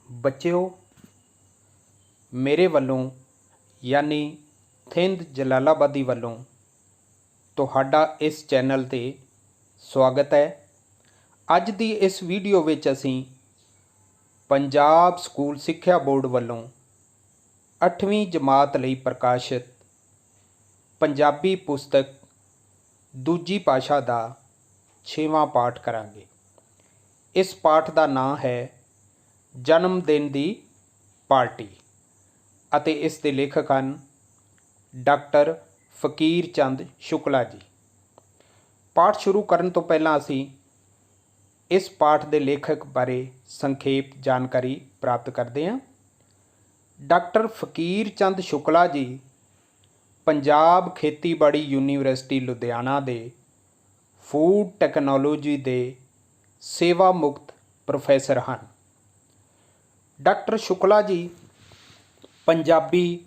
ਬੱਚਿਓ, ਮੇਰੇ ਵੱਲੋਂ ਯਾਨੀ ਥਿੰਦ ਜਲਾਲਾਬਾਦੀ ਵੱਲੋਂ ਤੁਹਾਡਾ ਇਸ ਚੈਨਲ 'ਤੇ ਸਵਾਗਤ ਹੈ। ਅੱਜ ਦੀ ਇਸ ਵੀਡੀਓ ਵਿੱਚ ਅਸੀਂ ਪੰਜਾਬ ਸਕੂਲ ਸਿੱਖਿਆ ਬੋਰਡ ਵੱਲੋਂ 8ਵੀਂ ਜਮਾਤ ਲਈ ਪ੍ਰਕਾਸ਼ਿਤ ਪੰਜਾਬੀ ਪੁਸਤਕ ਦੂਜੀ ਭਾਸ਼ਾ ਦਾ 6ਵਾਂ ਪਾਠ ਕਰਾਂਗੇ। ਇਸ ਪਾਠ ਦਾ ਨਾਂ ਹੈ ਜਨਮ ਦਿਨ ਦੀ ਪਾਰਟੀ ਅਤੇ ਇਸ ਦੇ ਲੇਖਕ ਹਨ ਡਾਕਟਰ ਫਕੀਰ ਚੰਦ ਸ਼ੁਕਲਾ ਜੀ। ਪਾਠ ਸ਼ੁਰੂ ਕਰਨ ਤੋਂ ਪਹਿਲਾਂ ਅਸੀਂ ਇਸ ਪਾਠ ਦੇ ਲੇਖਕ ਬਾਰੇ ਸੰਖੇਪ ਜਾਣਕਾਰੀ ਪ੍ਰਾਪਤ ਕਰਦੇ ਹਾਂ। ਡਾਕਟਰ ਫਕੀਰ ਚੰਦ ਸ਼ੁਕਲਾ ਜੀ ਪੰਜਾਬ ਖੇਤੀਬਾੜੀ ਯੂਨੀਵਰਸਿਟੀ ਲੁਧਿਆਣਾ ਦੇ ਫੂਡ ਟੈਕਨੋਲੋਜੀ ਦੇ ਸੇਵਾ ਮੁਕਤ ਪ੍ਰੋਫੈਸਰ ਹਨ। ਡਾਕਟਰ ਸ਼ੁਕਲਾ ਜੀ ਪੰਜਾਬੀ,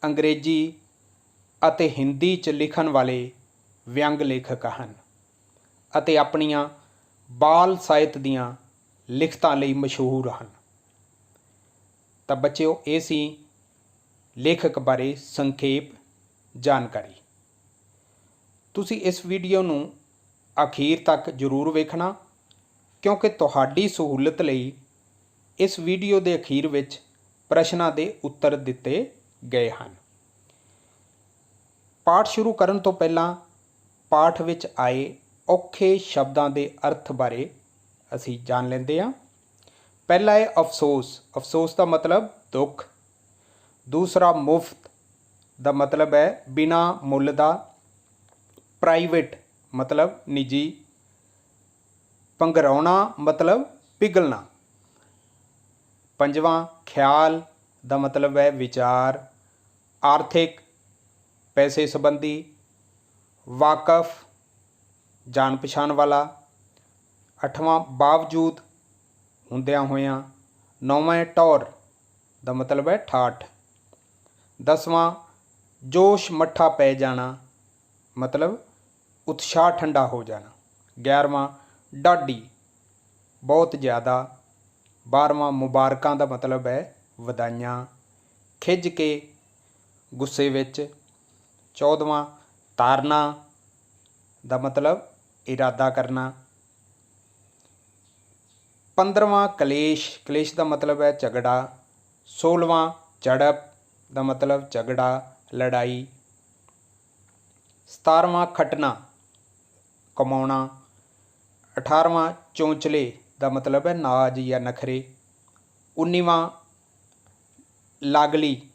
ਅੰਗਰੇਜ਼ੀ ਅਤੇ ਹਿੰਦੀ 'ਚ ਲਿਖਣ ਵਾਲੇ ਵਿਅੰਗ ਲੇਖਕ ਹਨ ਅਤੇ ਆਪਣੀਆਂ ਬਾਲ ਸਾਹਿਤ ਦੀਆਂ ਲਿਖਤਾਂ ਲਈ ਮਸ਼ਹੂਰ ਹਨ। ਤਾਂ ਬੱਚਿਓ, ਇਹ ਸੀ ਲੇਖਕ ਬਾਰੇ ਸੰਖੇਪ ਜਾਣਕਾਰੀ। ਤੁਸੀਂ ਇਸ ਵੀਡੀਓ ਨੂੰ ਅਖੀਰ ਤੱਕ ਜ਼ਰੂਰ ਵੇਖਣਾ, ਕਿਉਂਕਿ ਤੁਹਾਡੀ ਸਹੂਲਤ ਲਈ ਇਸ ਵੀਡੀਓ ਦੇ ਅਖੀਰ ਵਿੱਚ ਪ੍ਰਸ਼ਨਾਂ ਦੇ ਉੱਤਰ ਦਿੱਤੇ ਗਏ ਹਨ। ਪਾਠ ਸ਼ੁਰੂ ਕਰਨ ਤੋਂ ਪਹਿਲਾਂ ਪਾਠ ਵਿੱਚ ਆਏ ਔਖੇ ਸ਼ਬਦਾਂ ਦੇ ਅਰਥ ਬਾਰੇ ਅਸੀਂ ਜਾਣ ਲੈਂਦੇ ਹਾਂ। ਪਹਿਲਾ ਹੈ ਅਫਸੋਸ। ਅਫਸੋਸ ਦਾ ਮਤਲਬ ਦੁੱਖ। ਦੂਸਰਾ ਮੁਫਤ ਦਾ ਮਤਲਬ ਹੈ ਬਿਨਾਂ ਮੁੱਲ ਦਾ। ਪ੍ਰਾਈਵੇਟ ਮਤਲਬ ਨਿੱਜੀ। ਪੰਘਰਾਉਣਾ ਮਤਲਬ ਪਿਘਲਣਾ। ਪੰਜਵਾਂ ਖਿਆਲ ਦਾ ਮਤਲਬ ਹੈ ਵਿਚਾਰ। ਆਰਥਿਕ ਪੈਸੇ ਸੰਬੰਧੀ। ਵਾਕਫ ਜਾਣ ਪਛਾਣ ਵਾਲਾ। ਅੱਠਵਾਂ ਬਾਵਜੂਦ ਹੁੰਦਿਆਂ ਹੋਇਆਂ। ਨੌਵਾਂ ਟੌਰ ਦਾ ਮਤਲਬ ਹੈ ਠਾਠ। ਦਸਵਾਂ ਜੋਸ਼ ਮੱਠਾ ਪੈ ਜਾਣਾ ਮਤਲਬ ਉਤਸ਼ਾਹ ਠੰਡਾ ਹੋ ਜਾਣਾ। 11ਵਾਂ ਡਾਢੀ ਬਹੁਤ ਜ਼ਿਆਦਾ। 12ਵਾਂ ਮੁਬਾਰਕਾਂ ਦਾ ਮਤਲਬ ਹੈ ਵਧਾਈਆਂ। ਖਿੱਝ ਕੇ ਗੁੱਸੇ ਵਿੱਚ। 14ਵਾਂ ਤਾਰਨਾ ਦਾ ਮਤਲਬ ਇਰਾਦਾ ਕਰਨਾ। 15ਵਾਂ ਕਲੇਸ਼। ਕਲੇਸ਼ ਦਾ ਮਤਲਬ ਹੈ ਝਗੜਾ। 16ਵਾਂ ਝੜਪ ਦਾ ਮਤਲਬ ਝਗੜਾ, ਲੜਾਈ। 17ਵਾਂ ਖੱਟਣਾ ਕਮਾਉਣਾ। 18ਵਾਂ ਚੌਂਚਲੇ ਦਾ ਮਤਲਬ ਹੈ ਨਾਜ ਜਾਂ ਨਖਰੇ। 19ਵਾਂ ਲਾਗਲੀ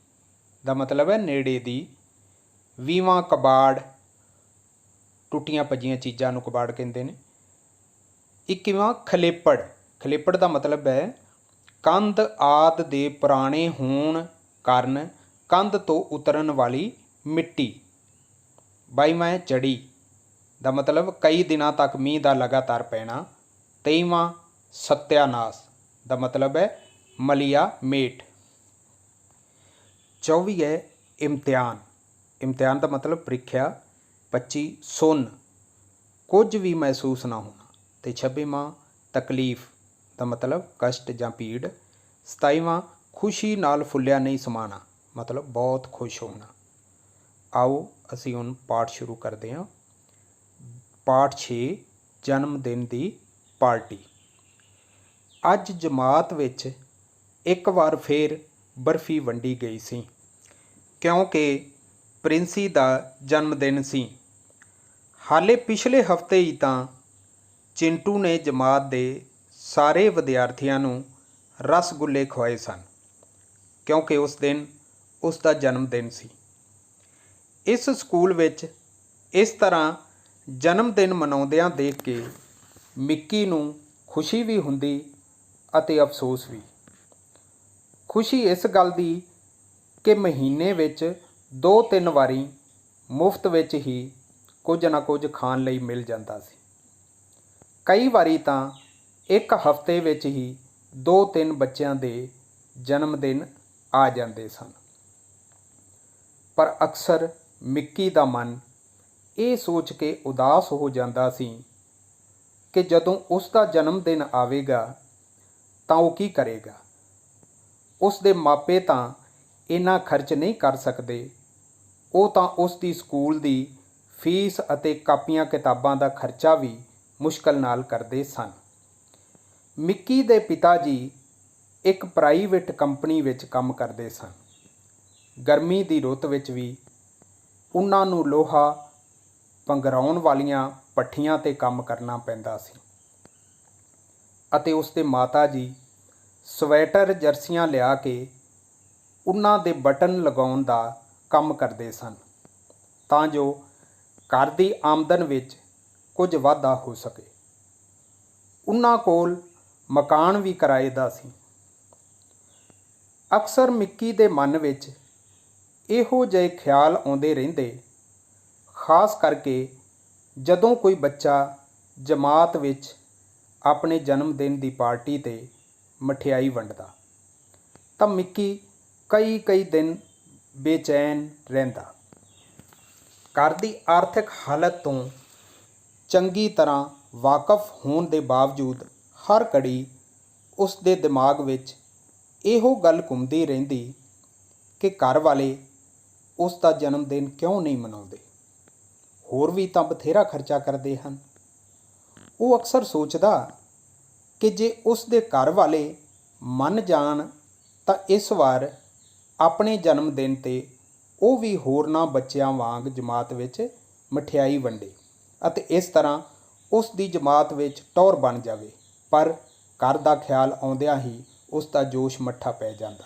ਦਾ ਮਤਲਬ ਹੈ ਨੇੜੇ ਦੀ। 20ਵਾਂ ਕਬਾੜ, ਟੁੱਟੀਆਂ ਭੱਜੀਆਂ ਚੀਜ਼ਾਂ ਨੂੰ ਕਬਾੜ ਕਹਿੰਦੇ ਨੇ। 21ਵਾਂ ਖਲੇਪੜ। ਖਲੇਪੜ ਦਾ ਮਤਲਬ ਹੈ ਕੰਧ ਆਦਿ ਦੇ ਪੁਰਾਣੇ ਹੋਣ ਕਾਰਨ ਕੰਧ ਤੋਂ ਉਤਰਨ ਵਾਲੀ ਮਿੱਟੀ। 22ਵਾਂ ਹੈ ਝੜੀ ਦਾ ਮਤਲਬ ਕਈ ਦਿਨਾਂ ਤੱਕ ਮੀਂਹ ਦਾ ਲਗਾਤਾਰ ਪੈਣਾ। 23ਵਾਂ ਸੱਤਿਆਨਾਸ ਦਾ ਮਤਲਬ ਹੈ ਮਲੀਆ ਮੇਟ। 24 ਹੈ ਇਮਤਿਹਾਨ। ਇਮਤਿਹਾਨ ਦਾ ਮਤਲਬ ਪ੍ਰੀਖਿਆ। 25 ਸੁੰਨ ਕੁਝ ਵੀ ਮਹਿਸੂਸ ਨਾ ਹੋਣਾ। ਅਤੇ 26ਵਾਂ ਤਕਲੀਫ ਦਾ ਮਤਲਬ ਕਸ਼ਟ ਜਾਂ ਪੀੜ। 27ਵਾਂ ਖੁਸ਼ੀ ਨਾਲ ਫੁੱਲਿਆ ਨਹੀਂ ਸਮਾਣਾ ਮਤਲਬ ਬਹੁਤ ਖੁਸ਼ ਹੋਣਾ। ਆਓ ਅਸੀਂ ਹੁਣ ਪਾਠ ਸ਼ੁਰੂ ਕਰਦੇ ਹਾਂ। ਪਾਠ 6 ਜਨਮ ਦਿਨ ਦੀ ਪਾਰਟੀ। ਅੱਜ ਜਮਾਤ ਵਿੱਚ ਇੱਕ ਵਾਰ ਫੇਰ ਬਰਫੀ ਵੰਡੀ ਗਈ ਸੀ, ਕਿਉਂਕਿ ਪ੍ਰਿੰਸੀ ਦਾ ਜਨਮ ਦਿਨ ਸੀ। ਹਾਲੇ ਪਿਛਲੇ ਹਫਤੇ ਹੀ ਤਾਂ ਚਿੰਟੂ ਨੇ ਜਮਾਤ ਦੇ ਸਾਰੇ ਵਿਦਿਆਰਥੀਆਂ ਨੂੰ ਰਸਗੁੱਲੇ ਖਵਾਏ ਸਨ, ਕਿਉਂਕਿ ਉਸ ਦਿਨ ਉਸ ਦਾ ਜਨਮ ਦਿਨ ਸੀ। ਇਸ ਸਕੂਲ ਵਿੱਚ ਇਸ ਤਰ੍ਹਾਂ ਜਨਮ ਦਿਨ ਮਨਾਉਂਦਿਆਂ ਦੇਖ ਕੇ ਮਿੱਕੀ ਨੂੰ ਖੁਸ਼ੀ ਵੀ ਹੁੰਦੀ ਅਤੇ ਅਫਸੋਸ ਵੀ। ਖੁਸ਼ੀ ਇਸ ਗੱਲ ਦੀ ਕਿ ਮਹੀਨੇ ਵਿੱਚ 2-3 ਵਾਰੀ ਮੁਫਤ ਵਿੱਚ ਹੀ ਕੁਝ ਨਾ ਕੁਝ ਖਾਣ ਲਈ ਮਿਲ ਜਾਂਦਾ ਸੀ। ਕਈ ਵਾਰੀ ਤਾਂ ਇੱਕ ਹਫ਼ਤੇ ਵਿੱਚ ਹੀ 2-3 ਬੱਚਿਆਂ ਦੇ ਜਨਮ ਦਿਨ ਆ ਜਾਂਦੇ ਸਨ। ਪਰ ਅਕਸਰ ਮਿੱਕੀ ਦਾ ਮਨ ਇਹ ਸੋਚ ਕੇ ਉਦਾਸ ਹੋ ਜਾਂਦਾ ਸੀ ਕਿ ਜਦੋਂ ਉਸ ਦਾ ਜਨਮ ਦਿਨ ਆਵੇਗਾ ਤਾਂ ਉਹ ਕੀ ਕਰੇਗਾ। ਉਸ ਦੇ ਮਾਪੇ ਤਾਂ ਇੰਨਾ ਖਰਚ ਨਹੀਂ ਕਰ ਸਕਦੇ, ਉਹ ਤਾਂ ਉਸ ਦੀ ਸਕੂਲ ਦੀ ਫੀਸ ਅਤੇ ਕਾਪੀਆਂ ਕਿਤਾਬਾਂ ਦਾ ਖਰਚਾ ਵੀ ਮੁਸ਼ਕਲ ਨਾਲ ਕਰਦੇ ਸਨ। ਮਿੱਕੀ ਦੇ ਪਿਤਾ ਜੀ ਇੱਕ ਪ੍ਰਾਈਵੇਟ ਕੰਪਨੀ ਵਿੱਚ ਕੰਮ ਕਰਦੇ ਸਨ। ਗਰਮੀ ਦੀ ਰੁੱਤ ਵਿੱਚ ਵੀ ਉਹਨਾਂ ਨੂੰ ਲੋਹਾ ਪੰਘਰਾਉਣ ਵਾਲੀਆਂ ਭੱਠੀਆਂ 'ਤੇ ਕੰਮ ਕਰਨਾ ਪੈਂਦਾ ਸੀ ਅਤੇ ਉਸ ਦੇ ਮਾਤਾ ਜੀ ਸਵੈਟਰ ਜਰਸੀਆਂ ਲਿਆ ਕੇ ਉਹਨਾਂ ਦੇ ਬਟਨ ਲਗਾਉਣ ਦਾ ਕੰਮ ਕਰਦੇ ਸਨ ਤਾਂ ਜੋ ਘਰ ਦੀ ਆਮਦਨ ਵਿੱਚ ਕੁਝ ਵਾਧਾ ਹੋ ਸਕੇ। ਉਹਨਾਂ ਕੋਲ ਮਕਾਨ ਵੀ ਕਿਰਾਏ ਦਾ ਸੀ। ਅਕਸਰ ਮਿੱਕੀ ਦੇ ਮਨ ਵਿੱਚ ਇਹੋ ਜਿਹੇ ਖਿਆਲ ਆਉਂਦੇ ਰਹਿੰਦੇ, ਖਾਸ ਕਰਕੇ ਜਦੋਂ ਕੋਈ ਬੱਚਾ ਜਮਾਤ ਵਿੱਚ ਆਪਣੇ ਜਨਮ ਦਿਨ ਦੀ ਪਾਰਟੀ 'ਤੇ ਮਠਿਆਈ ਵੰਡਦਾ ਤਾਂ ਮਿੱਕੀ ਕਈ ਦਿਨ ਬੇਚੈਨ ਰਹਿੰਦਾ। ਘਰ ਦੀ ਆਰਥਿਕ ਹਾਲਤ ਤੋਂ ਚੰਗੀ ਤਰ੍ਹਾਂ ਵਾਕਫ ਹੋਣ ਦੇ ਬਾਵਜੂਦ ਹਰ ਘੜੀ ਉਸ ਦੇ ਦਿਮਾਗ ਵਿੱਚ ਇਹੋ ਗੱਲ ਘੁੰਮਦੀ ਰਹਿੰਦੀ ਕਿ ਘਰ ਵਾਲੇ ਉਸ ਦਾ ਜਨਮ ਦਿਨ ਕਿਉਂ ਨਹੀਂ ਮਨਾਉਂਦੇ, ਹੋਰ ਵੀ ਤਾਂ ਬਥੇਰਾ ਖਰਚਾ ਕਰਦੇ ਹਨ। ਉਹ ਅਕਸਰ ਸੋਚਦਾ ਕਿ ਜੇ ਉਸ ਦੇ ਘਰ ਵਾਲੇ ਮੰਨ ਜਾਣ ਤਾਂ ਇਸ ਵਾਰ ਆਪਣੇ ਜਨਮ ਦਿਨ 'ਤੇ ਉਹ ਵੀ ਹੋਰਨਾਂ ਬੱਚਿਆਂ ਵਾਂਗ ਜਮਾਤ ਵਿੱਚ ਮਠਿਆਈ ਵੰਡੇ ਅਤੇ ਇਸ ਤਰ੍ਹਾਂ ਉਸ ਦੀ ਜਮਾਤ ਵਿੱਚ ਟੌਰ ਬਣ ਜਾਵੇ। ਪਰ ਘਰ ਦਾ ਖਿਆਲ ਆਉਂਦਿਆਂ ਹੀ ਉਸ ਦਾ ਜੋਸ਼ ਮੱਠਾ ਪੈ ਜਾਂਦਾ।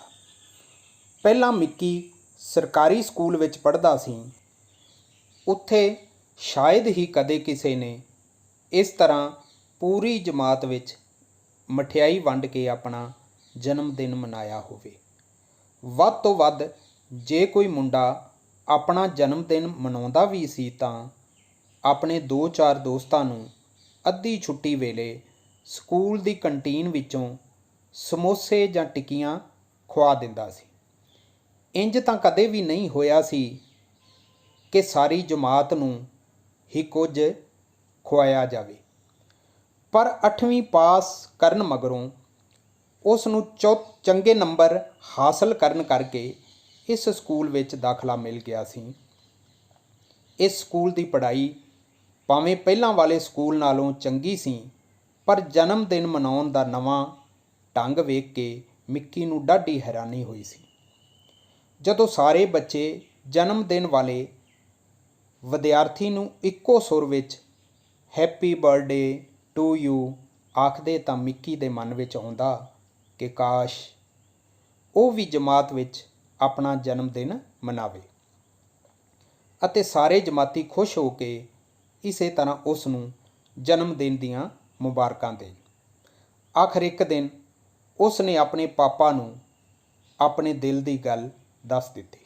ਪਹਿਲਾਂ ਮਿੱਕੀ ਸਰਕਾਰੀ ਸਕੂਲ ਵਿੱਚ ਪੜ੍ਹਦਾ ਸੀ। ਉੱਥੇ ਸ਼ਾਇਦ ਹੀ ਕਦੇ ਕਿਸੇ ਨੇ ਇਸ ਤਰ੍ਹਾਂ ਪੂਰੀ ਜਮਾਤ ਵਿੱਚ ਮਠਿਆਈ ਵੰਡ ਕੇ ਆਪਣਾ ਜਨਮ ਦਿਨ ਮਨਾਇਆ ਹੋਵੇ। ਵੱਧ ਤੋਂ ਵੱਧ ਜੇ ਕੋਈ ਮੁੰਡਾ ਆਪਣਾ ਜਨਮ ਦਿਨ ਮਨਾਉਂਦਾ ਵੀ ਸੀ ਤਾਂ ਆਪਣੇ 2-4 ਦੋਸਤਾਂ ਨੂੰ ਅੱਧੀ ਛੁੱਟੀ ਵੇਲੇ ਸਕੂਲ ਦੀ ਕੰਟੀਨ ਵਿੱਚੋਂ ਸਮੋਸੇ ਜਾਂ ਟਿੱਕੀਆਂ ਖੁਆ ਦਿੰਦਾ ਸੀ। ਇੰਜ ਤਾਂ ਕਦੇ ਵੀ ਨਹੀਂ ਹੋਇਆ ਸੀ ਕਿ ਸਾਰੀ ਜਮਾਤ ਨੂੰ ਹੀ ਕੁਝ ਖੁਆਇਆ ਜਾਵੇ। ਪਰ 8ਵੀਂ ਪਾਸ ਕਰਨ ਮਗਰੋਂ ਉਸ ਨੂੰ ਚੰਗੇ ਨੰਬਰ ਹਾਸਲ ਕਰਨ ਕਰਕੇ ਇਸ ਸਕੂਲ ਵਿੱਚ ਦਾਖਲਾ ਮਿਲ ਗਿਆ ਸੀ। ਇਸ ਸਕੂਲ ਦੀ ਪੜ੍ਹਾਈ ਭਾਵੇਂ ਪਹਿਲਾਂ ਵਾਲੇ ਸਕੂਲ ਨਾਲੋਂ ਚੰਗੀ ਸੀ, ਪਰ ਜਨਮ ਦਿਨ ਮਨਾਉਣ ਦਾ ਨਵਾਂ ਢੰਗ ਵੇਖ ਕੇ ਮਿੱਕੀ ਨੂੰ ਡਾਢੀ ਹੈਰਾਨੀ ਹੋਈ ਸੀ। ਜਦੋਂ ਸਾਰੇ ਬੱਚੇ ਜਨਮ ਦਿਨ ਵਾਲੇ ਵਿਦਿਆਰਥੀ ਨੂੰ ਇੱਕੋ ਸੁਰ ਵਿੱਚ ਹੈਪੀ ਬਰਥਡੇ ਟੂ ਯੂ ਆਖਦੇ ਤਾਂ ਮਿੱਕੀ ਦੇ ਮਨ ਵਿੱਚ ਆਉਂਦਾ ਕਿ ਕਾਸ਼ ਉਹ ਵੀ ਜਮਾਤ ਵਿੱਚ ਆਪਣਾ ਜਨਮ ਦਿਨ ਮਨਾਵੇ ਅਤੇ ਸਾਰੇ ਜਮਾਤੀ ਖੁਸ਼ ਹੋ ਕੇ ਇਸੇ ਤਰ੍ਹਾਂ ਉਸ ਨੂੰ ਜਨਮ ਦਿਨ ਦੀਆਂ ਮੁਬਾਰਕਾਂ ਦੇਣ। ਆਖਰ ਇੱਕ ਦਿਨ ਉਸ ਨੇ ਆਪਣੇ ਪਾਪਾ ਨੂੰ ਆਪਣੇ ਦਿਲ ਦੀ ਗੱਲ ਦੱਸ ਦਿੱਤੀ।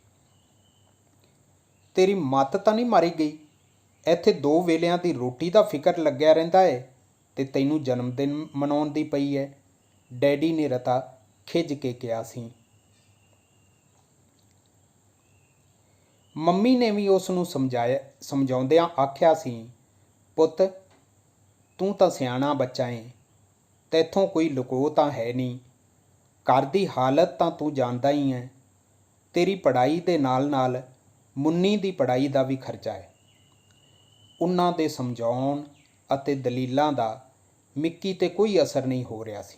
ਤੇਰੀ ਮੱਤ ਤਾਂ ਨਹੀਂ ਮਾਰੀ ਗਈ? ਇੱਥੇ 2 ਵੇਲਿਆਂ ਦੀ ਰੋਟੀ ਦਾ ਫਿਕਰ ਲੱਗਿਆ ਰਹਿੰਦਾ ਹੈ ਤੇ ਤੈਨੂੰ ਜਨਮ ਦਿਨ ਮਨਾਉਣ ਦੀ ਪਈ ਹੈ, ਡੈਡੀ ਨੇ ਰਤਾ ਖਿੱਝ ਕੇ ਕਿਹਾ ਸੀ। ਮੰਮੀ ਨੇ ਵੀ ਉਸ ਨੂੰ ਸਮਝਾਉਂਦਿਆਂ ਆਖਿਆ ਸੀ, ਪੁੱਤ ਤੂੰ ਤਾਂ ਸਿਆਣਾ ਬੱਚਾ ਏ, ਤੈਥੋਂ ਕੋਈ ਲੁਕੋ ਤਾਂ ਹੈ ਨਹੀਂ। ਘਰ ਦੀ ਹਾਲਤ ਤਾਂ ਤੂੰ ਜਾਣਦਾ ਹੀ ਹੈ। ਤੇਰੀ ਪੜ੍ਹਾਈ ਦੇ ਨਾਲ ਮੁੰਨੀ ਦੀ ਪੜ੍ਹਾਈ ਦਾ ਵੀ ਖਰਚਾ ਹੈ। ਉਹਨਾਂ ਦੇ ਸਮਝਾਉਣ ਅਤੇ ਦਲੀਲਾਂ ਦਾ ਮਿੱਕੀ 'ਤੇ ਕੋਈ ਅਸਰ ਨਹੀਂ ਹੋ ਰਿਹਾ ਸੀ।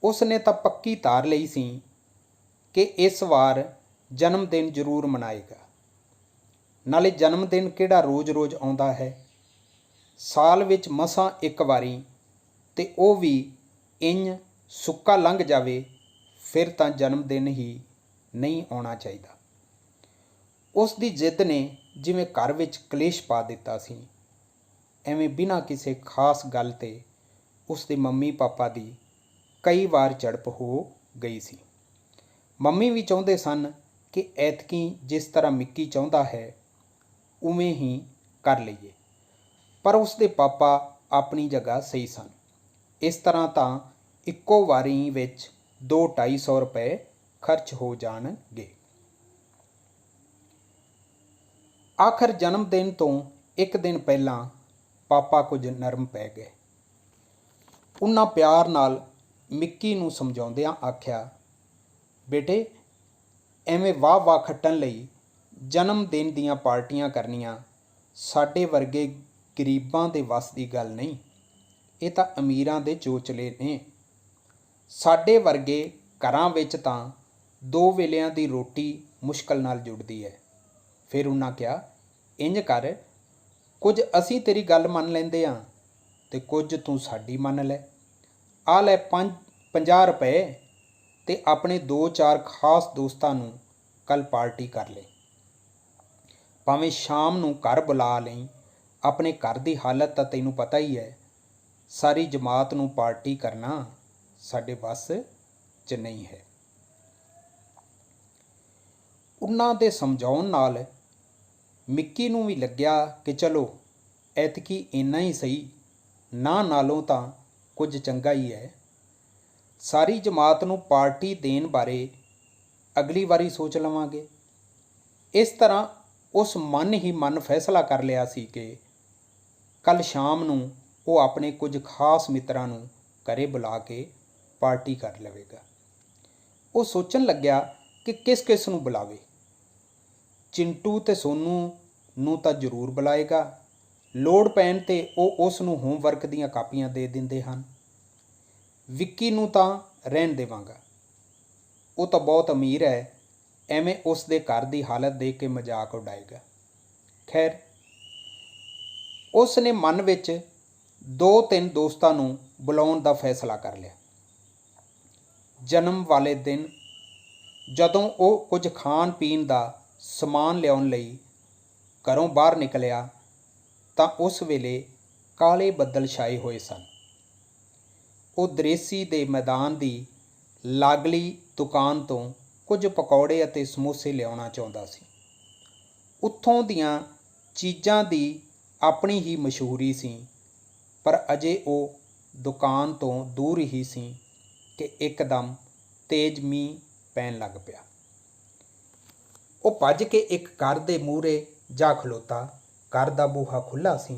ਉਸ ਨੇ ਤਾਂ ਪੱਕੀ ਧਾਰ ਲਈ ਸੀ ਕਿ ਇਸ ਵਾਰ ਜਨਮ ਦਿਨ ਜ਼ਰੂਰ ਮਨਾਏਗਾ। ਨਾਲੇ ਜਨਮ ਦਿਨ ਕਿਹੜਾ ਰੋਜ਼-ਰੋਜ਼ ਆਉਂਦਾ ਹੈ, ਸਾਲ ਵਿੱਚ ਮਸਾਂ ਇੱਕ ਵਾਰੀ, ਤੇ ਉਹ ਵੀ ਇੰਜ ਸੁੱਕਾ ਲੰਘ ਜਾਵੇ, ਫਿਰ ਤਾਂ ਜਨਮ ਦਿਨ ਹੀ ਨਹੀਂ ਆਉਣਾ ਚਾਹੀਦਾ। ਉਸ ਦੀ ਜਿੱਦ ਨੇ ਜਿਵੇਂ ਘਰ ਵਿੱਚ ਕਲੇਸ਼ ਪਾ ਦਿੱਤਾ ਸੀ। ਐਵੇਂ ਬਿਨਾਂ ਕਿਸੇ ਖਾਸ ਗੱਲ 'ਤੇ ਉਸ ਦੇ ਮੰਮੀ ਪਾਪਾ ਦੀ ਕਈ ਵਾਰ ਝੜਪ ਹੋ ਗਈ ਸੀ। ਮੰਮੀ ਵੀ ਚਾਹੁੰਦੇ ਸਨ ਕਿ ਐਤਕੀ ਜਿਸ ਤਰ੍ਹਾਂ ਮਿੱਕੀ ਚਾਹੁੰਦਾ ਹੈ ਉਵੇਂ ਹੀ ਕਰ ਲਈਏ, ਪਰ ਉਸ ਦੇ ਪਾਪਾ ਆਪਣੀ ਜਗ੍ਹਾ ਸਹੀ ਸਨ। ਇਸ ਤਰ੍ਹਾਂ ਤਾਂ ਇੱਕੋ ਵਾਰੀ ਵਿੱਚ 200-250 ਰੁਪਏ ਖਰਚ ਹੋ ਜਾਣਗੇ। ਆਖਰ ਜਨਮ ਦਿਨ ਤੋਂ ਇੱਕ ਦਿਨ ਪਹਿਲਾਂ ਪਾਪਾ ਕੁਝ ਨਰਮ ਪੈ ਗਏ। ਉਹਨਾਂ ਪਿਆਰ ਨਾਲ ਮਿੱਕੀ ਨੂੰ ਸਮਝਾਉਂਦਿਆਂ ਆਖਿਆ, ਬੇਟੇ, ਐਵੇਂ ਵਾਹ ਵਾਹ ਖੱਟਣ ਲਈ ਜਨਮ ਦਿਨ ਦੀਆਂ ਪਾਰਟੀਆਂ ਕਰਨੀਆਂ ਸਾਡੇ ਵਰਗੇ ਗਰੀਬਾਂ ਦੇ ਵੱਸ ਦੀ ਗੱਲ ਨਹੀਂ। ਇਹ ਤਾਂ ਅਮੀਰਾਂ ਦੇ ਚੋਚਲੇ ਨੇ। ਸਾਡੇ ਵਰਗੇ ਘਰਾਂ ਵਿੱਚ ਤਾਂ 2 ਵੇਲਿਆਂ ਦੀ ਰੋਟੀ ਮੁਸ਼ਕਲ ਨਾਲ ਜੁੜਦੀ ਹੈ। ਫਿਰ ਉਹਨਾਂ ਕਿਹਾ, ਇੰਜ ਕਰ, ਕੁਝ ਅਸੀਂ ਤੇਰੀ ਗੱਲ ਮੰਨ ਲੈਂਦੇ ਹਾਂ ਅਤੇ ਕੁਝ ਤੂੰ ਸਾਡੀ ਮੰਨ ਲੈ। ਆ ਲੈ 50 ਰੁਪਏ ਅਤੇ ਆਪਣੇ 2-4 ਖਾਸ ਦੋਸਤਾਂ ਨੂੰ ਕੱਲ੍ਹ ਪਾਰਟੀ ਕਰ ਲੈ। ਭਾਵੇਂ ਸ਼ਾਮ ਨੂੰ ਘਰ ਬੁਲਾ ਲਈ। ਆਪਣੇ ਘਰ ਦੀ ਹਾਲਤ ਤਾਂ ਤੈਨੂੰ ਪਤਾ ਹੀ ਹੈ। ਸਾਰੀ ਜਮਾਤ ਨੂੰ ਪਾਰਟੀ ਕਰਨਾ ਸਾਡੇ ਵੱਸ 'ਚ ਨਹੀਂ ਹੈ। ਉਹਨਾਂ ਦੇ ਸਮਝਾਉਣ ਨਾਲ ਮਿੱਕੀ ਨੂੰ ਵੀ ਲੱਗਿਆ ਕਿ ਚਲੋ ਐਤਕੀ ਇੰਨਾ ਹੀ ਸਹੀ, ਨਾ ਨਾਲੋਂ ਤਾਂ ਕੁਝ ਚੰਗਾ ਹੀ ਹੈ। ਸਾਰੀ ਜਮਾਤ ਨੂੰ ਪਾਰਟੀ ਦੇਣ ਬਾਰੇ ਅਗਲੀ ਵਾਰੀ ਸੋਚ ਲਵਾਂਗੇ। ਇਸ ਤਰ੍ਹਾਂ ਉਸ ਮਨ ਹੀ ਮਨ ਫੈਸਲਾ ਕਰ ਲਿਆ ਸੀ ਕਿ ਕੱਲ੍ਹ ਸ਼ਾਮ ਨੂੰ ਉਹ ਆਪਣੇ ਕੁਝ ਖਾਸ ਮਿੱਤਰਾਂ ਨੂੰ ਘਰੇ ਬੁਲਾ ਕੇ ਪਾਰਟੀ ਕਰ ਲਵੇਗਾ। ਉਹ ਸੋਚਣ ਲੱਗਿਆ ਕਿ ਕਿਸ ਕਿਸ ਨੂੰ ਬੁਲਾਵੇ। ਚਿੰਟੂ ਅਤੇ ਸੋਨੂ ਨੂੰ ਤਾਂ ਜ਼ਰੂਰ ਬੁਲਾਏਗਾ। ਲੋੜ ਪੈਣ 'ਤੇ ਉਹ ਉਸ ਨੂੰ ਹੋਮਵਰਕ ਦੀਆਂ ਕਾਪੀਆਂ ਦੇ ਦਿੰਦੇ ਹਨ। ਵਿੱਕੀ ਨੂੰ ਤਾਂ ਰਹਿਣ ਦੇਵਾਂਗਾ, ਉਹ ਤਾਂ ਬਹੁਤ ਅਮੀਰ ਹੈ, ਐਵੇਂ ਉਸ ਦੇ ਘਰ ਦੀ ਹਾਲਤ ਦੇਖ ਕੇ ਮਜ਼ਾਕ ਉਡਾਏਗਾ। ਖੈਰ, ਉਸ ਨੇ ਮਨ ਵਿੱਚ 2-3 ਦੋਸਤਾਂ ਨੂੰ ਬੁਲਾਉਣ ਦਾ ਫੈਸਲਾ ਕਰ ਲਿਆ। ਜਨਮ ਵਾਲੇ ਦਿਨ ਜਦੋਂ ਉਹ ਕੁਝ ਖਾਣ ਪੀਣ ਦਾ ਸਮਾਨ ਲਿਆਉਣ ਲਈ ਘਰੋਂ ਬਾਹਰ ਨਿਕਲਿਆ ਤਾਂ ਉਸ ਵੇਲੇ ਕਾਲੇ ਬੱਦਲ ਛਾਏ ਹੋਏ ਸਨ। ਉਹ ਦਰੇਸੀ ਦੇ ਮੈਦਾਨ ਦੀ ਲਾਗਲੀ ਦੁਕਾਨ ਤੋਂ ਕੁਝ ਪਕੌੜੇ ਅਤੇ ਸਮੋਸੇ ਲਿਆਉਣਾ ਚਾਹੁੰਦਾ ਸੀ। ਉੱਥੋਂ ਦੀਆਂ ਚੀਜ਼ਾਂ ਦੀ ਆਪਣੀ ਹੀ ਮਸ਼ਹੂਰੀ ਸੀ, ਪਰ ਅਜੇ ਉਹ ਦੁਕਾਨ ਤੋਂ ਦੂਰ ਹੀ ਸੀ ਕਿ ਇੱਕਦਮ ਤੇਜ਼ ਮੀਂਹ ਪੈਣ ਲੱਗ ਪਿਆ। ਉਹ ਭੱਜ ਕੇ ਇੱਕ ਘਰ ਦੇ ਮੂਹਰੇ ਜਾ ਖਲੋਤਾ। ਘਰ ਦਾ ਬੂਹਾ ਖੁੱਲ੍ਹਾ ਸੀ।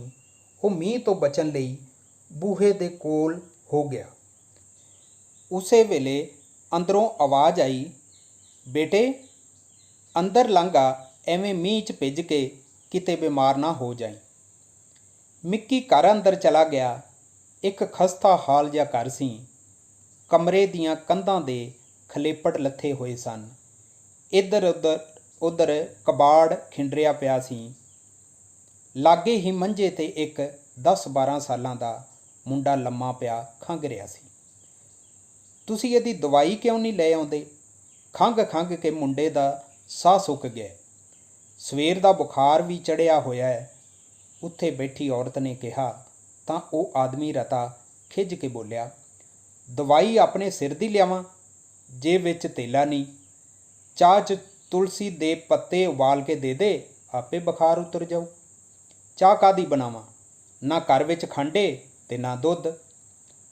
ਉਹ ਮੀਂਹ ਤੋਂ ਬਚਣ ਲਈ ਬੂਹੇ ਦੇ ਕੋਲ ਹੋ ਗਿਆ। ਉਸੇ ਵੇਲੇ ਅੰਦਰੋਂ ਆਵਾਜ਼ ਆਈ, ਬੇਟੇ ਅੰਦਰ ਲੰਘ ਆ, ਐਵੇਂ ਮੀਂਹ 'ਚ ਭਿੱਜ ਕੇ ਕਿਤੇ ਬਿਮਾਰ ਨਾ ਹੋ ਜਾਈਂ। ਮਿੱਕੀ ਘਰ ਅੰਦਰ ਚਲਾ ਗਿਆ। ਇੱਕ ਖਸਤਾ ਹਾਲ ਜਿਹਾ ਘਰ ਸੀ। ਕਮਰੇ ਦੀਆਂ ਕੰਧਾਂ ਦੇ ਖਲੇਪੜ ਲੱਥੇ ਹੋਏ ਸਨ। ਇੱਧਰ ਉੱਧਰ ਕਬਾੜ ਖਿੰਡਰਿਆ ਪਿਆ ਸੀ। ਲਾਗੇ ਹੀ ਮੰਜੇ 'ਤੇ ਇੱਕ 10-12 ਸਾਲਾਂ ਦਾ ਮੁੰਡਾ ਲੰਮਾ ਪਿਆ ਖੰਘ ਰਿਹਾ ਸੀ। ਤੁਸੀਂ ਇਹਦੀ ਦਵਾਈ ਕਿਉਂ ਨਹੀਂ ਲੈ ਆਉਂਦੇ? ਖੰਘ ਕੇ ਮੁੰਡੇ ਦਾ ਸਾਹ ਸੁੱਕ ਗਿਆ। ਸਵੇਰ ਦਾ ਬੁਖਾਰ ਵੀ ਚੜ੍ਹਿਆ ਹੋਇਆ ਹੈ। ਉੱਥੇ ਬੈਠੀ ਔਰਤ ਨੇ ਕਿਹਾ ਤਾਂ ਉਹ ਆਦਮੀ ਰਤਾ ਖਿੱਝ ਕੇ ਬੋਲਿਆ, ਦਵਾਈ ਆਪਣੇ ਸਿਰ ਦੀ ਲਿਆਵਾਂ, ਜੇਬ ਵਿੱਚ ਧੇਲਾ ਨਹੀਂ। ਚਾਹ 'ਚ ਤੁਲਸੀ ਦੇ ਪੱਤੇ ਉਬਾਲ ਕੇ ਦੇ ਦੇ, ਆਪੇ ਬੁਖਾਰ ਉਤਰ ਜਾਊ। ਚਾਹ ਕਾਹਦੀ ਬਣਾਵਾਂ? ਨਾ ਘਰ ਵਿੱਚ ਖੰਡੇ ਤੇ ਨਾ ਦੁੱਧ।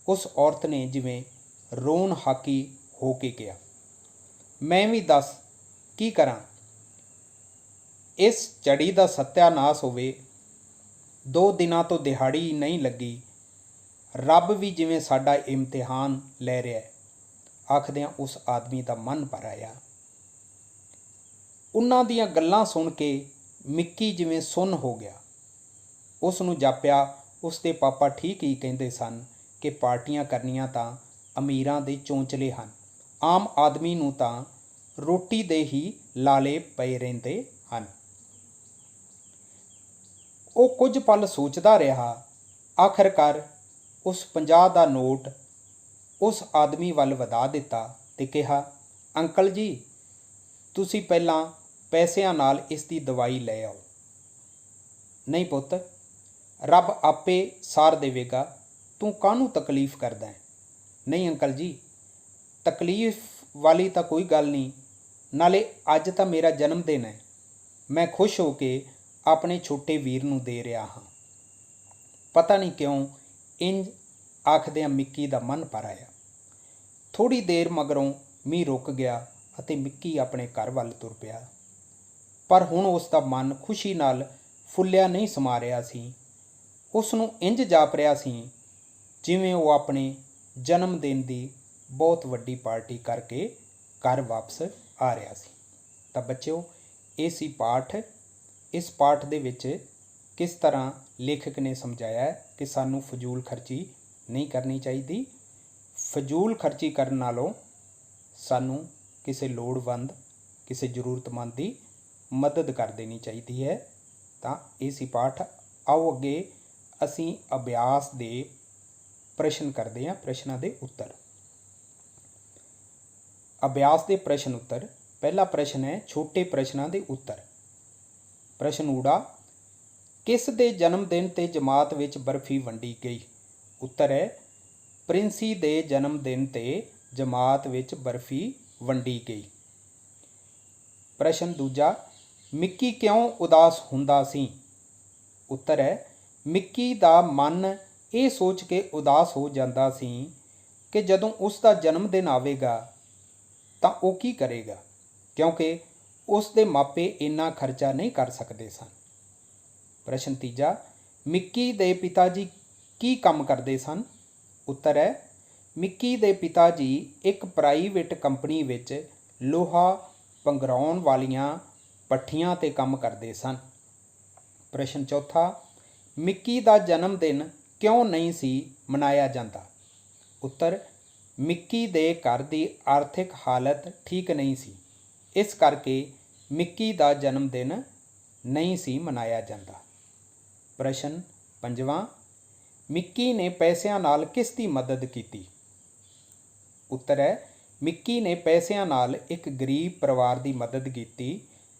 ਉਸ ਔਰਤ ਨੇ ਜਿਵੇਂ ਰੋਣ ਹਾਕੀ ਹੋ ਕੇ ਕਿਹਾ, ਮੈਂ ਵੀ ਦੱਸ ਕੀ ਕਰਾਂ? ਇਸ ਝੜੀ ਦਾ ਸੱਤਿਆਨਾਸ ਹੋਵੇ। 2 ਦਿਨਾਂ ਤੋਂ ਦਿਹਾੜੀ ਨਹੀਂ ਲੱਗੀ। ਰੱਬ ਵੀ ਜਿਵੇਂ ਸਾਡਾ ਇਮਤਿਹਾਨ ਲੈ ਰਿਹਾ। ਆਖਦਿਆਂ ਉਸ ਆਦਮੀ ਦਾ ਮਨ ਭਰ ਆਇਆ। ਉਹਨਾਂ ਦੀਆਂ ਗੱਲਾਂ ਸੁਣ ਕੇ ਮਿੱਕੀ ਜਿਵੇਂ ਸੁੰਨ ਹੋ ਗਿਆ। ਉਸ ਨੂੰ ਜਾਪਿਆ ਉਸ ਦੇ ਪਾਪਾ ਠੀਕ ਹੀ ਕਹਿੰਦੇ ਸਨ ਕਿ ਪਾਰਟੀਆਂ ਕਰਨੀਆਂ ਤਾਂ ਅਮੀਰਾਂ ਦੇ ਚੌਂਚਲੇ ਹਨ। ਆਮ ਆਦਮੀ ਨੂੰ ਤਾਂ ਰੋਟੀ ਦੇ ਹੀ ਲਾਲੇ ਪਏ ਰਹਿੰਦੇ ਹਨ। ਉਹ ਕੁਝ ਪਲ ਸੋਚਦਾ ਰਿਹਾ। ਆਖਰਕਾਰ ਉਸ 50 ਦਾ ਨੋਟ ਉਸ ਆਦਮੀ ਵੱਲ ਵਧਾ ਦਿੱਤਾ ਤੇ ਕਿਹਾ, ਅੰਕਲ ਜੀ, ਤੁਸੀਂ ਪਹਿਲਾਂ ਪੈਸਿਆਂ ਨਾਲ ਇਸ ਦੀ ਦਵਾਈ ਲੈ ਆਓ। ਨਹੀਂ ਪੁੱਤ, ਰੱਬ ਆਪੇ ਸਾਰ ਦੇਵੇਗਾ, ਤੂੰ ਕਾਹਨੂੰ ਤਕਲੀਫ ਕਰਦਾ ਹੈ? ਨਹੀਂ ਅੰਕਲ ਜੀ, ਤਕਲੀਫ ਵਾਲੀ ਤਾਂ ਕੋਈ ਗੱਲ ਨਹੀਂ। ਨਾਲੇ ਅੱਜ ਤਾਂ ਮੇਰਾ ਜਨਮ ਦਿਨ ਹੈ। ਮੈਂ ਖੁਸ਼ ਹੋ ਕੇ ਆਪਣੇ ਛੋਟੇ ਵੀਰ ਨੂੰ ਦੇ ਰਿਹਾ ਹਾਂ। ਪਤਾ ਨਹੀਂ ਕਿਉਂ ਇੰਜ ਆਖਦਿਆਂ ਮਿੱਕੀ ਦਾ ਮਨ ਭਰ ਆਇਆ। ਥੋੜ੍ਹੀ ਦੇਰ ਮਗਰੋਂ ਮੀਂਹ ਰੁਕ ਗਿਆ ਅਤੇ ਮਿੱਕੀ ਆਪਣੇ ਘਰ ਵੱਲ ਤੁਰ ਪਿਆ। ਪਰ ਹੁਣ ਉਸ ਦਾ ਮਨ ਖੁਸ਼ੀ ਨਾਲ ਫੁੱਲਿਆ ਨਹੀਂ ਸਮਾ ਰਿਹਾ ਸੀ। ਉਸ ਨੂੰ ਇੰਜ ਜਾਪ ਰਿਹਾ ਸੀ ਜਿਵੇਂ ਉਹ ਆਪਣੇ ਜਨਮ ਦਿਨ ਦੀ ਬਹੁਤ ਵੱਡੀ ਪਾਰਟੀ ਕਰਕੇ घर वापस आ रहा सी। तो बच्चों ये सी पाठ। इस पाठ दे विच किस तरह लेखक ने समझाया है कि सानू फजूल खर्ची नहीं करनी चाहिए। फजूल खर्ची करन नालों सानू किसी लोड़वंद किसी जरूरतमंद की मदद कर देनी चाहिए है। तो ये सी पाठ। आओ अगे असी अभ्यास दे प्रश्न करते हैं, प्रश्नों के उत्तर। अभ्यास के प्रश्न उत्तर। पहला प्रश्न है छोटे प्रश्नों के उत्तर। प्रश्न ऊड़ा, किस दे जन्मदिन ते जमात विच बर्फी वंडी गई? उत्तर है प्रिंसी दे जन्मदिन ते जमात विच बर्फी वंडी गई। प्रश्न दूजा, मिक्की क्यों उदास हुंदा सी? उत्तर है मिक्की दा मन ये सोच के उदास हो जाता सी कि जदों उसका जन्मदिन आवेगा तो वह की करेगा, क्योंकि उसके मापे इन्ना खर्चा नहीं कर सकते सन। प्रश्न तीजा, मिक्की दे पिता जी की काम करते सन? उत्तर है मिक्की दे पिता जी एक प्राइवेट कंपनी विच लोहा पंगराउण वालियां पट्ठियां ते काम करते सन। प्रश्न चौथा, मिक्की दा जन्मदिन क्यों नहीं सी मनाया जाता? उत्तर मिक्की दे घर की आर्थिक हालत ठीक नहीं सी, इस करके मिक्की दा जन्मदिन नहीं सी मनाया जाता। प्रश्न पंजवां, मिक्की ने पैसिਆਂ नाल किस दी मदद की? उत्तर है मिक्की ने पैसिਆਂ नाल एक गरीब परिवार की मदद की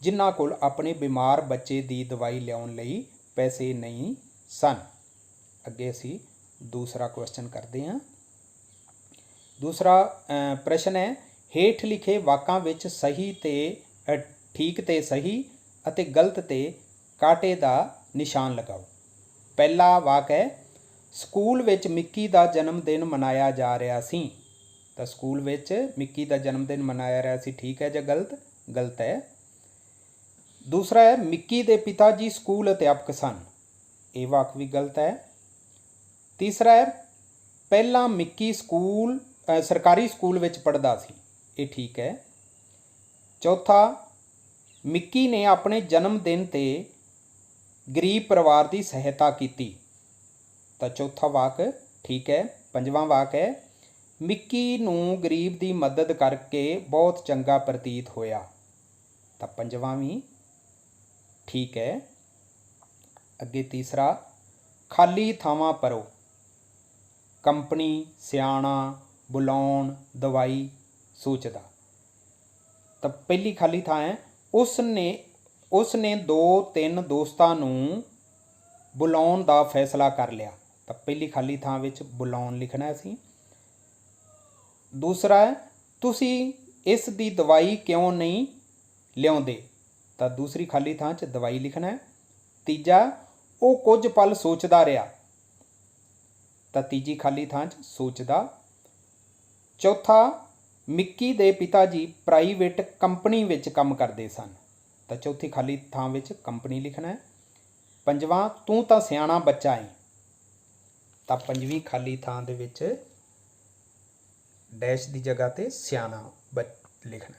जिन्हां कोल अपने बीमार बच्चे की दवाई लियाउण लई पैसे नहीं सन। अगे असी दूसरा क्वेश्चन करते हैं। दूसरा प्रश्न है हेठ लिखे वाकां विच सही ते ठीक ते सही अते गलत ते कांटे दा निशान लगाओ। पहला वाक है स्कूल विच मिक्की दा जन्मदिन मनाया जा रहा सी। तो स्कूल विच मिक्की दा जन्मदिन मनाया रहा सी, ठीक है या गलत? गलत है। दूसरा है मिक्की दे पिता जी स्कूल अध्यापक सन। ये वाक भी गलत है। तीसरा है पहला मिक्की स्कूल सरकारी स्कूल विच पढ़दा सी। ये ठीक है। चौथा मिक्की ने अपने जन्मदिन ते गरीब परिवार की सहायता की। तो चौथा वाक ठीक है। पंजवां वाक है मिक्की नूं गरीब की मदद करके बहुत चंगा प्रतीत होया। तो पंजवां भी ठीक है। अगे तीसरा खाली थावां भरो। कंपनी, सियाणा, बुलाउण, दवाई, सोचदा। तो पहली खाली थां है उसने 2-3 दोस्तां नूं बुलाउण दा फैसला कर लिया। तो पहली खाली थां विच बुलाउण लिखना है असीं। दूसरा है तुसी इस दी दवाई क्यों नहीं लियाउंदे? तो दूसरी खाली थां च दवाई लिखना है। तीजा वो कुछ पल सोचदा रहा। तो तीजी खाली थां च सोचदा। चौथा मिक्की दे पिता जी प्राइवेट कंपनी विच काम करते सन। तो चौथी खाली थां विच कंपनी लिखना है। पंजवां तू तां सियाणा बच्चा है। तो पंजवीं खाली थां दे विच डैश की जगह ते सियाणा लिखना।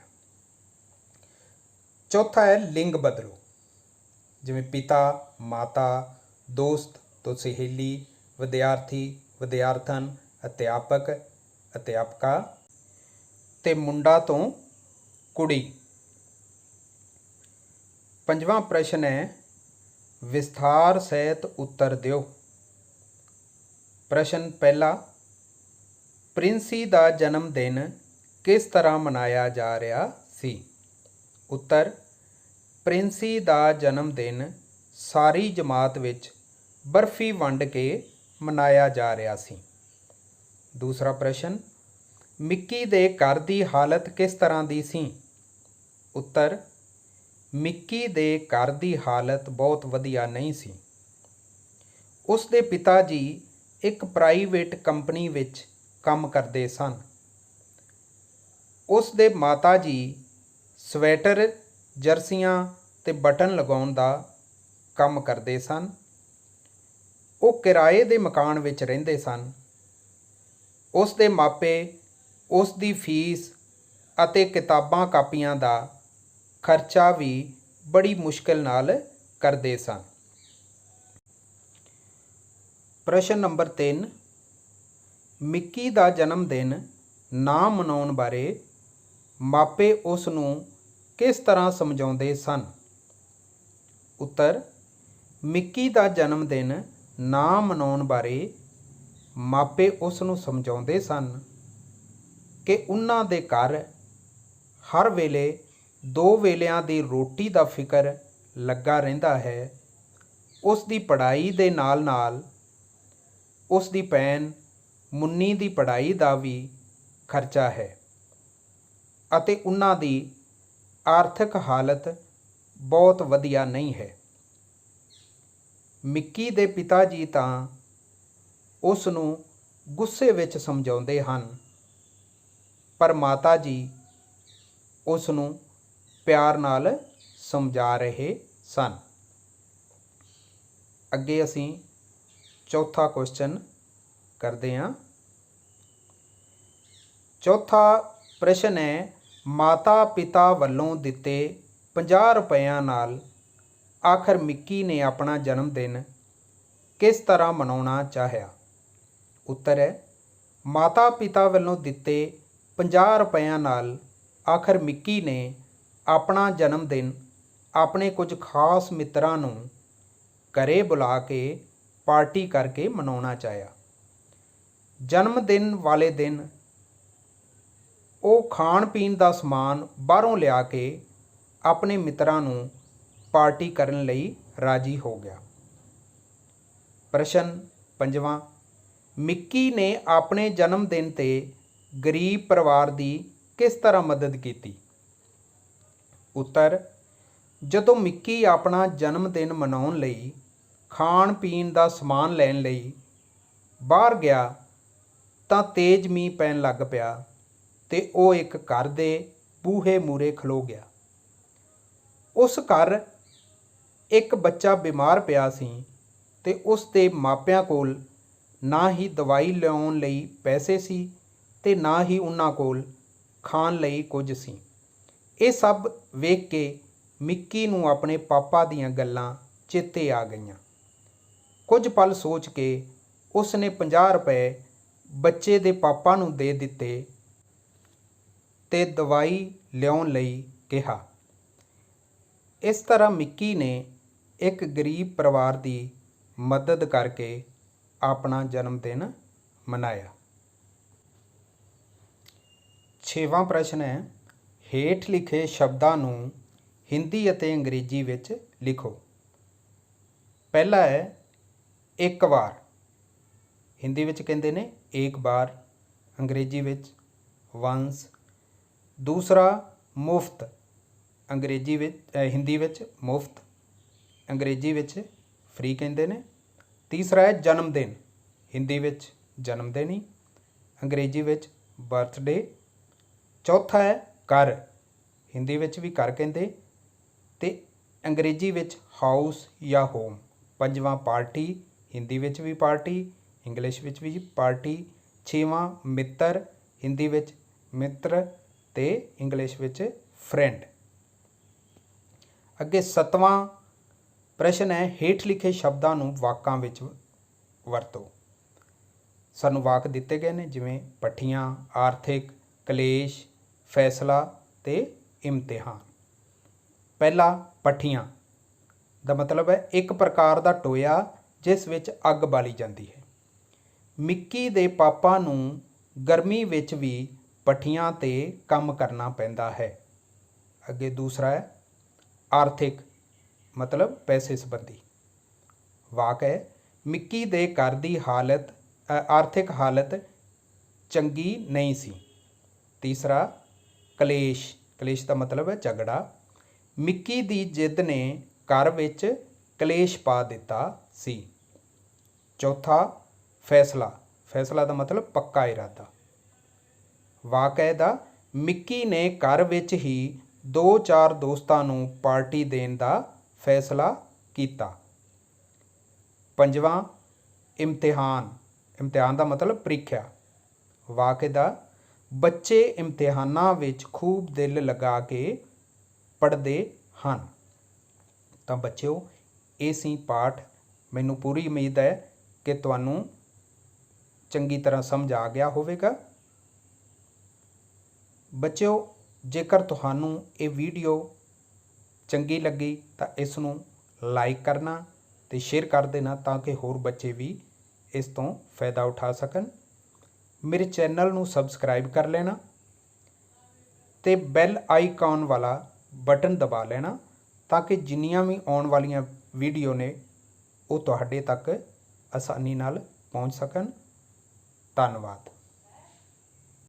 चौथा है लिंग बदलो, जिवें पिता, माता, दोस्त तो सहेली, विद्यार्थी, विद्यार्थन, अध्यापक, अध्यापका ते मुंडा तो कुड़ी। पंजवां प्रश्न है विस्तार सहित उत्तर दिओ। प्रश्न पहला प्रिंसी दा जन्मदिन किस तरह मनाया जा रहा सी? उत्तर प्रिंसी दा जन्मदिन सारी जमात विच बर्फी वंड के मनाया जा रहा सी। दूसरा प्रश्न मिक्की दे घर की हालत किस तरह की सी? उत्तर मिक्की दे घर की हालत बहुत वधिया नहीं सी। उसके पिता जी एक प्राइवेट कंपनी विच काम करते सन। उसके माता जी स्वेटर, जर्सियां ते बटन लगाउण दा काम करते सन। वो किराए के मकान विच रहिंदे सन। उसके मापे उसकी फीस ਅਤੇ ਕਿਤਾਬਾਂ ਕਾਪੀਆਂ ਦਾ ਖਰਚਾ ਵੀ ਬੜੀ ਮੁਸ਼ਕਿਲ ਨਾਲ ਕਰਦੇ ਸਨ। ਪ੍ਰਸ਼ਨ ਨੰਬਰ 3, ਮਿੱਕੀ ਦਾ ਜਨਮ ਦਿਨ ਨਾ ਮਨਾਉਣ ਬਾਰੇ ਮਾਪੇ ਉਸ ਨੂੰ ਕਿਸ ਤਰ੍ਹਾਂ ਸਮਝਾਉਂਦੇ ਸਨ? ਉੱਤਰ, ਮਿੱਕੀ ਦਾ ਜਨਮ ਦਿਨ ਨਾ ਮਨਾਉਣ ਬਾਰੇ ਮਾਪੇ ਉਸ ਨੂੰ ਸਮਝਾਉਂਦੇ ਸਨ ਕਿ ਉਹਨਾਂ ਦੇ ਘਰ ਹਰ ਵੇਲੇ 2 ਵੇਲਿਆਂ ਦੀ ਰੋਟੀ ਦਾ ਫਿਕਰ ਲੱਗਾ ਰਹਿੰਦਾ ਹੈ। ਉਸ ਦੀ ਪੜ੍ਹਾਈ ਦੇ ਨਾਲ ਨਾਲ ਉਸ ਦੀ ਭੈਣ ਮੁੰਨੀ ਦੀ ਪੜ੍ਹਾਈ ਦਾ ਵੀ ਖਰਚਾ ਹੈ ਅਤੇ ਉਹਨਾਂ ਦੀ ਆਰਥਿਕ ਹਾਲਤ ਬਹੁਤ ਵਧੀਆ ਨਹੀਂ ਹੈ। ਮਿੱਕੀ ਦੇ ਪਿਤਾ ਜੀ ਤਾਂ ਉਸ ਨੂੰ ਗੁੱਸੇ ਵਿੱਚ ਸਮਝਾਉਂਦੇ ਹਨ, ਪਰ ਮਾਤਾ ਜੀ ਉਸ ਨੂੰ ਪਿਆਰ ਨਾਲ ਸਮਝਾ ਰਹੇ ਸਨ। ਅੱਗੇ ਅਸੀਂ ਚੌਥਾ ਕੁਐਸਚਨ ਕਰਦੇ ਹਾਂ। ਚੌਥਾ ਪ੍ਰਸ਼ਨ ਹੈ, ਮਾਤਾ ਪਿਤਾ ਵੱਲੋਂ ਦਿੱਤੇ 50 ਰੁਪਇਆਂ ਨਾਲ ਆਖਰ ਮਿੱਕੀ ਨੇ ਆਪਣਾ ਜਨਮ ਦਿਨ ਕਿਸ ਤਰ੍ਹਾਂ ਮਨਾਉਣਾ ਚਾਹਿਆ? ਉੱਤਰ ਹੈ, ਮਾਤਾ ਪਿਤਾ ਵੱਲੋਂ ਦਿੱਤੇ 50 ਰੁਪਇਆਂ ਨਾਲ ਆਖਰ ਮਿੱਕੀ ਨੇ ਆਪਣਾ ਜਨਮ ਦਿਨ ਆਪਣੇ ਕੁਝ ਖਾਸ ਮਿੱਤਰਾਂ ਨੂੰ ਘਰੇ ਬੁਲਾ ਕੇ ਪਾਰਟੀ ਕਰਕੇ ਮਨਾਉਣਾ ਚਾਹਿਆ। ਜਨਮ ਦਿਨ ਵਾਲੇ ਦਿਨ ਉਹ ਖਾਣ ਪੀਣ ਦਾ ਸਮਾਨ ਬਾਹਰੋਂ ਲਿਆ ਕੇ ਆਪਣੇ ਮਿੱਤਰਾਂ ਨੂੰ ਪਾਰਟੀ ਕਰਨ ਲਈ ਰਾਜੀ ਹੋ ਗਿਆ। ਪ੍ਰਸ਼ਨ 5ਵਾਂ, ਮਿੱਕੀ ਨੇ ਆਪਣੇ ਜਨਮ ਦਿਨ 'ਤੇ ਗਰੀਬ ਪਰਿਵਾਰ ਦੀ ਕਿਸ ਤਰ੍ਹਾਂ ਮਦਦ ਕੀਤੀ? ਉੱਤਰ, ਜਦੋਂ ਮਿੱਕੀ ਆਪਣਾ ਜਨਮ ਦਿਨ ਮਨਾਉਣ ਲਈ ਖਾਣ ਪੀਣ ਦਾ ਸਮਾਨ ਲੈਣ ਲਈ ਬਾਹਰ ਗਿਆ ਤਾਂ ਤੇਜ਼ ਮੀਂਹ ਪੈਣ ਲੱਗ ਪਿਆ ਤੇ ਉਹ ਇੱਕ ਘਰ ਦੇ ਬੂਹੇ ਮੂਹਰੇ ਖਲੋ ਗਿਆ। ਉਸ ਘਰ ਇੱਕ ਬੱਚਾ ਬਿਮਾਰ ਪਿਆ ਸੀ ਤੇ ਉਸ ਦੇ ਮਾਪਿਆਂ ਕੋਲ ਨਾ ਹੀ ਦਵਾਈ ਲਿਆਉਣ ਲਈ ਪੈਸੇ ਸੀ ਤੇ ਨਾ ਹੀ ਉਹਨਾਂ ਕੋਲ ਖਾਣ ਲਈ ਕੁਝ ਸੀ। ਇਹ ਸਭ ਵੇਖ ਕੇ ਮਿੱਕੀ ਨੂੰ ਆਪਣੇ ਪਾਪਾ ਦੀਆਂ ਗੱਲਾਂ ਚੇਤੇ ਆ ਗਈਆਂ। ਕੁਝ ਪਲ ਸੋਚ ਕੇ ਉਸ ਨੇ 50 ਰੁਪਏ ਬੱਚੇ ਦੇ ਪਾਪਾ ਨੂੰ ਦੇ ਦਿੱਤੇ ਤੇ ਦਵਾਈ ਲਿਆਉਣ ਲਈ ਕਿਹਾ। ਇਸ ਤਰ੍ਹਾਂ ਮਿੱਕੀ ਨੇ ਇੱਕ ਗਰੀਬ ਪਰਿਵਾਰ ਦੀ ਮਦਦ ਕਰਕੇ ਆਪਣਾ ਜਨਮ ਦਿਨ ਮਨਾਇਆ। 6ਵਾਂ ਪ੍ਰਸ਼ਨ ਹੈ, ਹੇਠ ਲਿਖੇ ਸ਼ਬਦਾਂ ਨੂੰ ਹਿੰਦੀ ਅਤੇ ਅੰਗਰੇਜ਼ੀ ਵਿੱਚ ਲਿਖੋ। ਪਹਿਲਾ ਹੈ ਇੱਕ ਵਾਰ, ਹਿੰਦੀ ਵਿੱਚ ਕਹਿੰਦੇ ਨੇ ਏਕ ਬਾਰ, ਅੰਗਰੇਜ਼ੀ ਵਿੱਚ ਵੰਸ। ਦੂਸਰਾ ਮੁਫਤ, ਅੰਗਰੇਜ਼ੀ ਵਿੱਚ ਹਿੰਦੀ ਵਿੱਚ ਮੁਫਤ, ਅੰਗਰੇਜ਼ੀ ਵਿੱਚ ਫ੍ਰੀ ਕਹਿੰਦੇ ਨੇ। ਤੀਸਰਾ ਹੈ ਜਨਮ ਦਿਨ, ਹਿੰਦੀ ਵਿੱਚ ਜਨਮ ਦਿਨ ਹੀ, ਅੰਗਰੇਜ਼ੀ ਵਿੱਚ ਬਰਥਡੇ। ਚੌਥਾ ਹੈ ਘਰ, ਹਿੰਦੀ ਵਿੱਚ ਵੀ ਘਰ ਕਹਿੰਦੇ ਤੇ ਅੰਗਰੇਜ਼ੀ ਵਿੱਚ ਹਾਊਸ ਜਾਂ ਹੋਮ। ਪੰਜਵਾਂ ਪਾਰਟੀ, ਹਿੰਦੀ ਵਿੱਚ ਵੀ ਪਾਰਟੀ, ਇੰਗਲਿਸ਼ ਵਿੱਚ ਵੀ ਪਾਰਟੀ। ਛੇਵਾਂ ਮਿੱਤਰ, ਹਿੰਦੀ ਵਿੱਚ ਮਿੱਤਰ ਤੇ ਇੰਗਲਿਸ਼ ਵਿੱਚ ਫਰੈਂਡ। ਅੱਗੇ 7ਵਾਂ ਪ੍ਰਸ਼ਨ ਹੈ, ਹੇਠ ਲਿਖੇ ਸ਼ਬਦਾਂ ਨੂੰ ਵਾਕਾਂ ਵਿੱਚ ਵਰਤੋ। ਸਾਨੂੰ ਵਾਕ ਦਿੱਤੇ ਗਏ ਨੇ, ਜਿਵੇਂ ਪੱਠੀਆਂ, ਆਰਥਿਕ, ਕਲੇਸ਼, ਫੈਸਲਾ ਤੇ ਇਮਤਿਹਾਨ। ਪਹਿਲਾ ਪੱਠੀਆਂ ਦਾ ਮਤਲਬ ਹੈ ਇੱਕ ਪ੍ਰਕਾਰ ਦਾ ਟੋਇਆ ਜਿਸ ਵਿੱਚ ਅੱਗ ਬਾਲੀ ਜਾਂਦੀ ਹੈ। ਮਿੱਕੀ ਦੇ ਪਾਪਾ ਨੂੰ ਗਰਮੀ ਵਿੱਚ ਵੀ ਪੱਠੀਆਂ 'ਤੇ ਕੰਮ ਕਰਨਾ ਪੈਂਦਾ ਹੈ। ਅੱਗੇ ਦੂਸਰਾ ਹੈ ਆਰਥਿਕ, ਮਤਲਬ ਪੈਸੇ ਸੰਬੰਧੀ। ਵਾਕ ਹੈ, ਮਿੱਕੀ ਦੇ ਘਰ ਦੀ ਆਰਥਿਕ ਹਾਲਤ ਚੰਗੀ ਨਹੀਂ ਸੀ। ਤੀਸਰਾ ਕਲੇਸ਼, ਕਲੇਸ਼ ਦਾ ਮਤਲਬ ਹੈ ਝਗੜਾ। ਮਿੱਕੀ ਦੀ ਜਿੱਦ ਨੇ ਘਰ ਵਿੱਚ ਕਲੇਸ਼ ਪਾ ਦਿੱਤਾ ਸੀ। ਚੌਥਾ ਫੈਸਲਾ, ਫੈਸਲਾ ਦਾ ਮਤਲਬ ਪੱਕਾ ਇਰਾਦਾ। ਵਾਕ ਦਾ ਮਿੱਕੀ ਨੇ ਘਰ ਵਿੱਚ ਹੀ 2-4 ਦੋਸਤਾਂ ਨੂੰ ਪਾਰਟੀ ਦੇਣ ਦਾ ਫੈਸਲਾ ਕੀਤਾ। ਪੰਜਵਾਂ ਇਮਤਿਹਾਨ, ਇਮਤਿਹਾਨ ਦਾ ਮਤਲਬ ਪ੍ਰੀਖਿਆ। ਵਾਕ ਦਾ ਬੱਚੇ ਇਮਤਿਹਾਨਾਂ ਵਿੱਚ ਖੂਬ ਦਿਲ ਲਗਾ ਕੇ ਪੜ੍ਹਦੇ ਹਨ। ਤਾਂ ਬੱਚਿਓ, ਇਹ ਸੀ ਪਾਠ। ਮੈਨੂੰ ਪੂਰੀ ਉਮੀਦ ਹੈ ਕਿ ਤੁਹਾਨੂੰ ਚੰਗੀ ਤਰ੍ਹਾਂ ਸਮਝ ਆ ਗਿਆ ਹੋਵੇਗਾ। ਬੱਚਿਓ, ਜੇਕਰ ਤੁਹਾਨੂੰ ਇਹ ਵੀਡੀਓ ਚੰਗੀ ਲੱਗੀ ਤਾਂ ਇਸ ਨੂੰ ਲਾਈਕ ਕਰਨਾ ਅਤੇ ਸ਼ੇਅਰ ਕਰ ਦੇਣਾ, ਤਾਂ ਕਿ ਹੋਰ ਬੱਚੇ ਵੀ ਇਸ ਤੋਂ ਫਾਇਦਾ ਉਠਾ ਸਕਣ। ਮੇਰੇ ਚੈਨਲ ਨੂੰ ਸਬਸਕ੍ਰਾਈਬ ਕਰ ਲੈਣਾ ਅਤੇ ਬੈਲ ਆਈਕਨ ਵਾਲਾ ਬਟਨ ਦਬਾ ਲੈਣਾ, ਤਾਂ ਕਿ ਜਿੰਨੀਆਂ ਵੀ ਆਉਣ ਵਾਲੀਆਂ ਵੀਡੀਓ ਨੇ ਉਹ ਤੁਹਾਡੇ ਤੱਕ ਆਸਾਨੀ ਨਾਲ ਪਹੁੰਚ ਸਕਣ। ਧੰਨਵਾਦ।